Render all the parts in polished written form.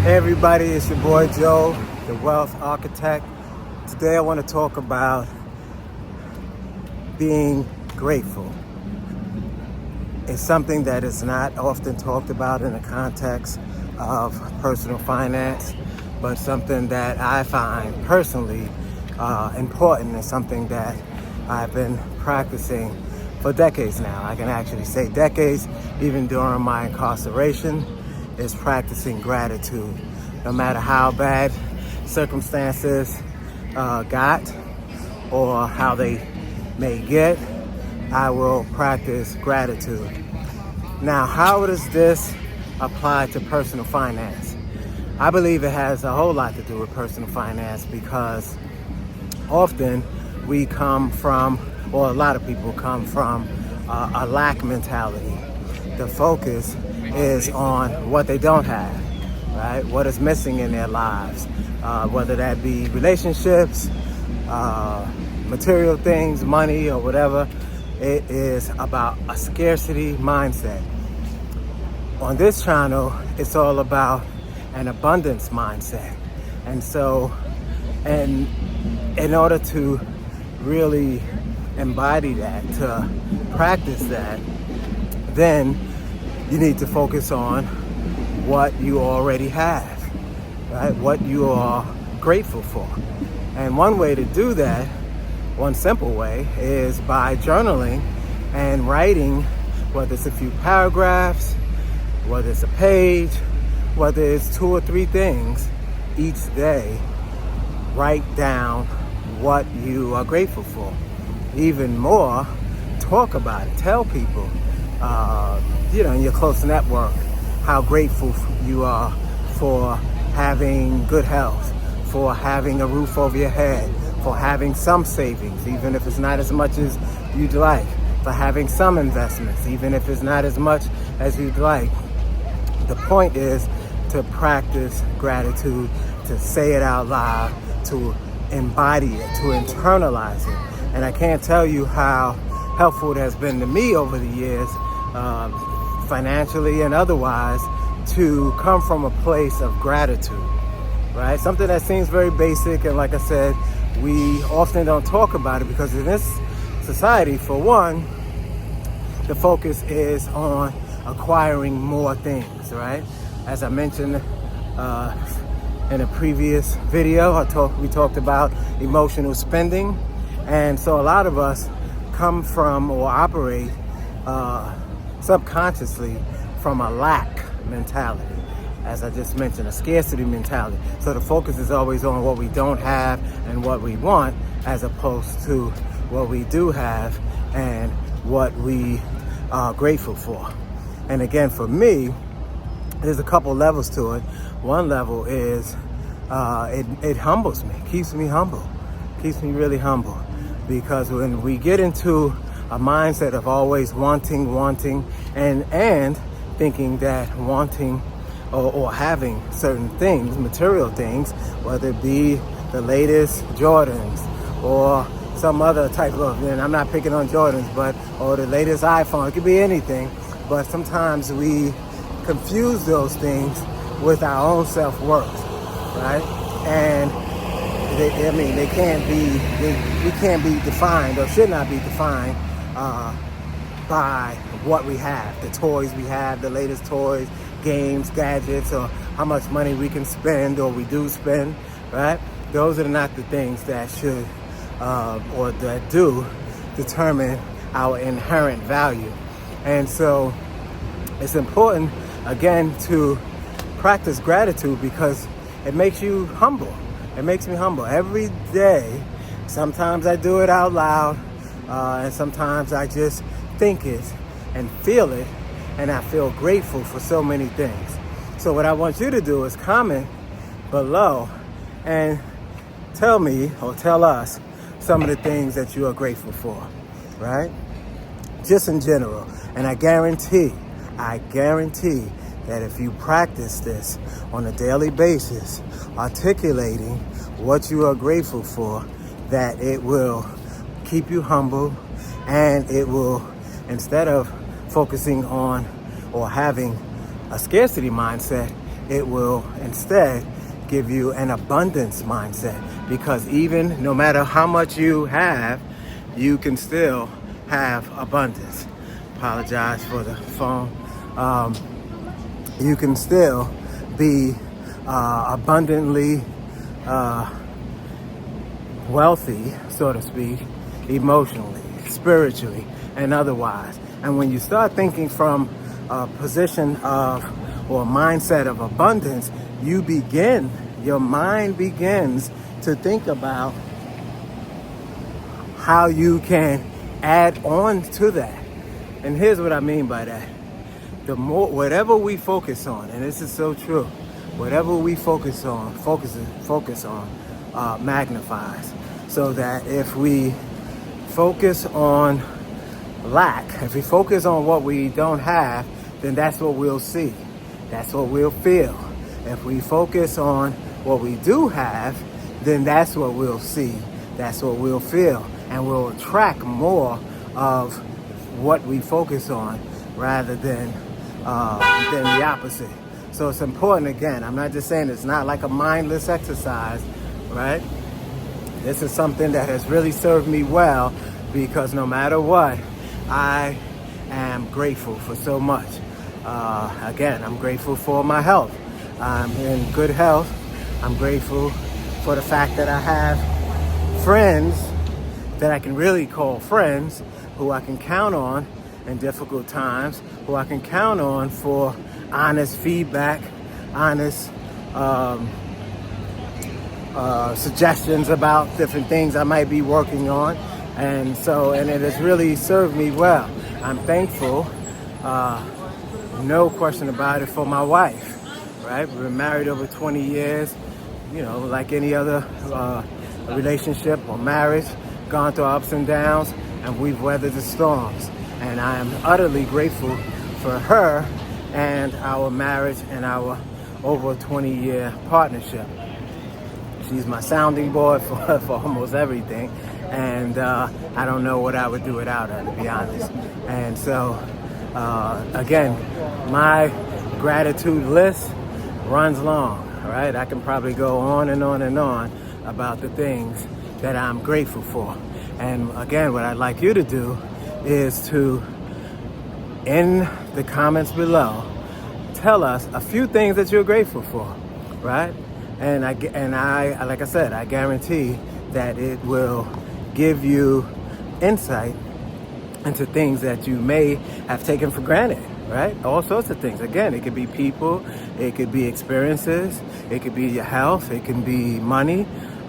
Hey everybody, it's your boy Joe, the Wealth Architect. Today I want to talk about being grateful. It's something that is not often talked about in the context of personal finance, but something that I find personally important and something that I've been practicing for decades now. I can actually say decades, even during my incarceration, is practicing gratitude. No matter how bad circumstances got or how they may get, I will practice gratitude. Now, how does this apply to personal finance? I believe it has a whole lot to do with personal finance because often we come from, or a lot of people come from, a lack mentality. The focus is on what they don't have, right? What is missing in their lives, whether that be relationships, material things, money, or whatever. It is about a scarcity mindset. On this channel, it's all about an abundance mindset. And so, and in order to really embody that, to practice that, then you need to focus on what you already have, right? What you are grateful for. And one way to do that, one simple way, is by journaling and writing, whether it's a few paragraphs, whether it's a page, whether it's 2 or 3 things each day. Write down what you are grateful for. Even more, talk about it. Tell people, in your close network, how grateful you are for having good health, for having a roof over your head, for having some savings, even if it's not as much as you'd like, for having some investments, even if it's not as much as you'd like. The point is to practice gratitude, to say it out loud, to embody it, to internalize it. And I can't tell you how helpful it has been to me over the years, financially and otherwise, to come from a place of gratitude, right? Something that seems very basic, and like I said, we often don't talk about it because in this society, for one, the focus is on acquiring more things, right? As I mentioned in a previous video, we talked about emotional spending. And so a lot of us come from or operate subconsciously from a lack mentality. As I just mentioned, a scarcity mentality. So the focus is always on what we don't have and what we want, as opposed to what we do have and what we are grateful for. And again, for me, there's a couple levels to it. One level is it humbles me, keeps me humble, keeps me really humble. Because when we get into a mindset of always wanting, and thinking that wanting or having certain things, material things, whether it be the latest Jordans or some other type of, and I'm not picking on Jordans, or the latest iPhone, it could be anything, but sometimes we confuse those things with our own self-worth, right? And we can't be defined, or should not be defined by what we have, the toys we have, the latest toys, games, gadgets, or how much money we can spend or we do spend, right? Those are not the things that should or that do determine our inherent value. And so it's important, again, to practice gratitude because it makes you humble. It makes me humble every day. Sometimes I do it out loud, and sometimes I just think it and feel it, and I feel grateful for so many things. So what I want you to do is comment below and tell me or tell us some of the things that you are grateful for, right? Just in general. And I guarantee that if you practice this on a daily basis, articulating what you are grateful for, that it will keep you humble, and it will, instead of focusing on or having a scarcity mindset, it will instead give you an abundance mindset, because even no matter how much you have, you can still have abundance. Apologize for the phone. You can still be abundantly wealthy, so to speak, emotionally, spiritually, and otherwise. And when you start thinking from a position of, or a mindset of abundance, your mind begins to think about how you can add on to that. And here's what I mean by that. The more, whatever we focus on, and this is so true, whatever we focus on magnifies. So that if we focus on lack, if we focus on what we don't have, then that's what we'll see. That's what we'll feel. If we focus on what we do have, then that's what we'll see. That's what we'll feel. And we'll attract more of what we focus on rather than the opposite. So it's important, again, I'm not just saying it's not like a mindless exercise, right? This is something that has really served me well, because no matter what, I am grateful for so much. Again, I'm grateful for my health. I'm in good health. I'm grateful for the fact that I have friends that I can really call friends, who I can count on in difficult times, who I can count on for honest feedback, honest suggestions about different things I might be working on. And it has really served me well. I'm thankful, no question about it, for my wife, right? We've been married over 20 years, like any other relationship or marriage, gone through ups and downs, and we've weathered the storms. And I am utterly grateful for her and our marriage and our over 20-year partnership. She's my sounding board for almost everything, and I don't know what I would do without her, to be honest. And so, again, my gratitude list runs long, right? I can probably go on and on and on about the things that I'm grateful for. And again, what I'd like you to do is to, in the comments below, tell us a few things that you're grateful for, right? And I, like I said, I guarantee that it will give you insight into things that you may have taken for granted, right? All sorts of things. Again, it could be people, it could be experiences, it could be your health, it can be money,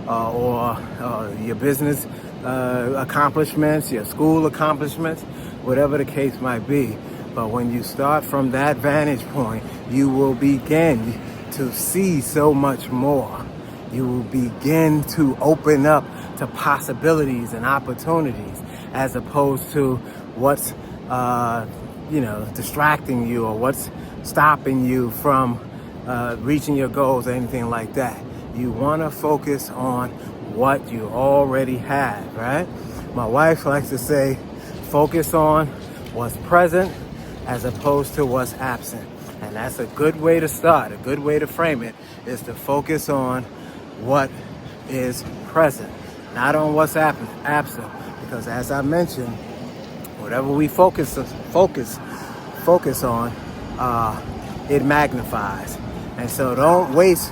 or your business accomplishments, your school accomplishments, whatever the case might be. But when you start from that vantage point, you will begin to see so much more. You will begin to open up to possibilities and opportunities, as opposed to what's distracting you, or what's stopping you from reaching your goals or anything like that. You want to focus on what you already have, right? My wife likes to say, focus on what's present as opposed to what's absent. And that's a good way to start. A good way to frame it is to focus on what is present, not on what's absent. Because as I mentioned, whatever we focus on, it magnifies. And so don't waste,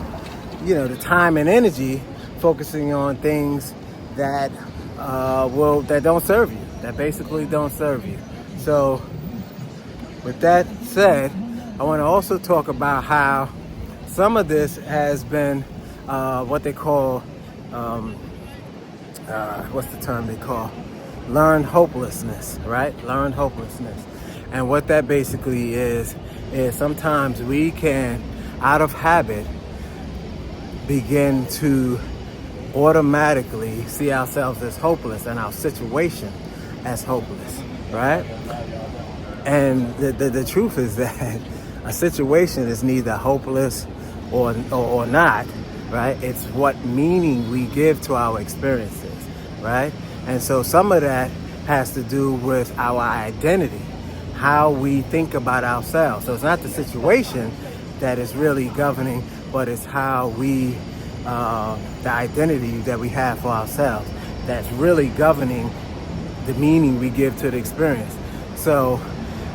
the time and energy focusing on things that that don't serve you, that basically don't serve you. So with that said, I want to also talk about how some of this has been what they call, what's the term they call? Learned hopelessness, right? Learned hopelessness. And what that basically is sometimes we can, out of habit, begin to automatically see ourselves as hopeless and our situation as hopeless, right? And the truth is that a situation is neither hopeless or not, right? It's what meaning we give to our experiences, right? And so some of that has to do with our identity, how we think about ourselves. So it's not the situation, that is really governing, but it's how we, the identity that we have for ourselves, that's really governing the meaning we give to the experience. So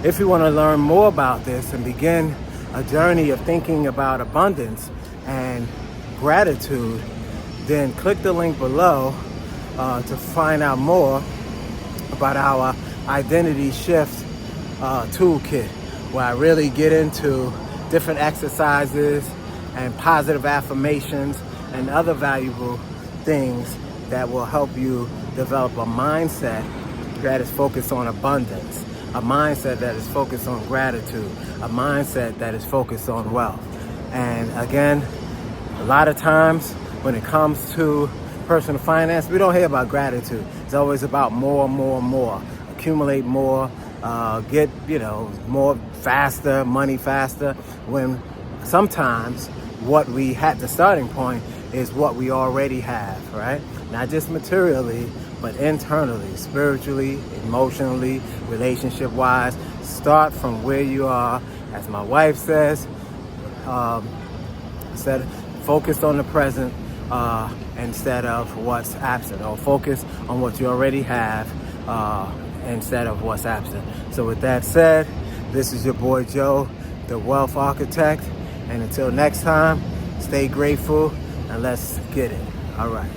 if you want to learn more about this and begin a journey of thinking about abundance and gratitude, then click the link below to find out more about our identity shift toolkit, where I really get into different exercises and positive affirmations and other valuable things that will help you develop a mindset that is focused on abundance, a mindset that is focused on gratitude, a mindset that is focused on wealth. And again, a lot of times when it comes to personal finance, we don't hear about gratitude. It's always about more, more, more. Accumulate more, get, more faster, money faster, when sometimes what we had, the starting point, is what we already have, right? Not just materially, but internally, spiritually, emotionally, relationship-wise. Start from where you are. As my wife says, focus on the present instead of what's absent, or focus on what you already have instead of what's absent. So with that said, this is your boy Joe, the Wealth Architect. And until next time, stay grateful and let's get it. All right.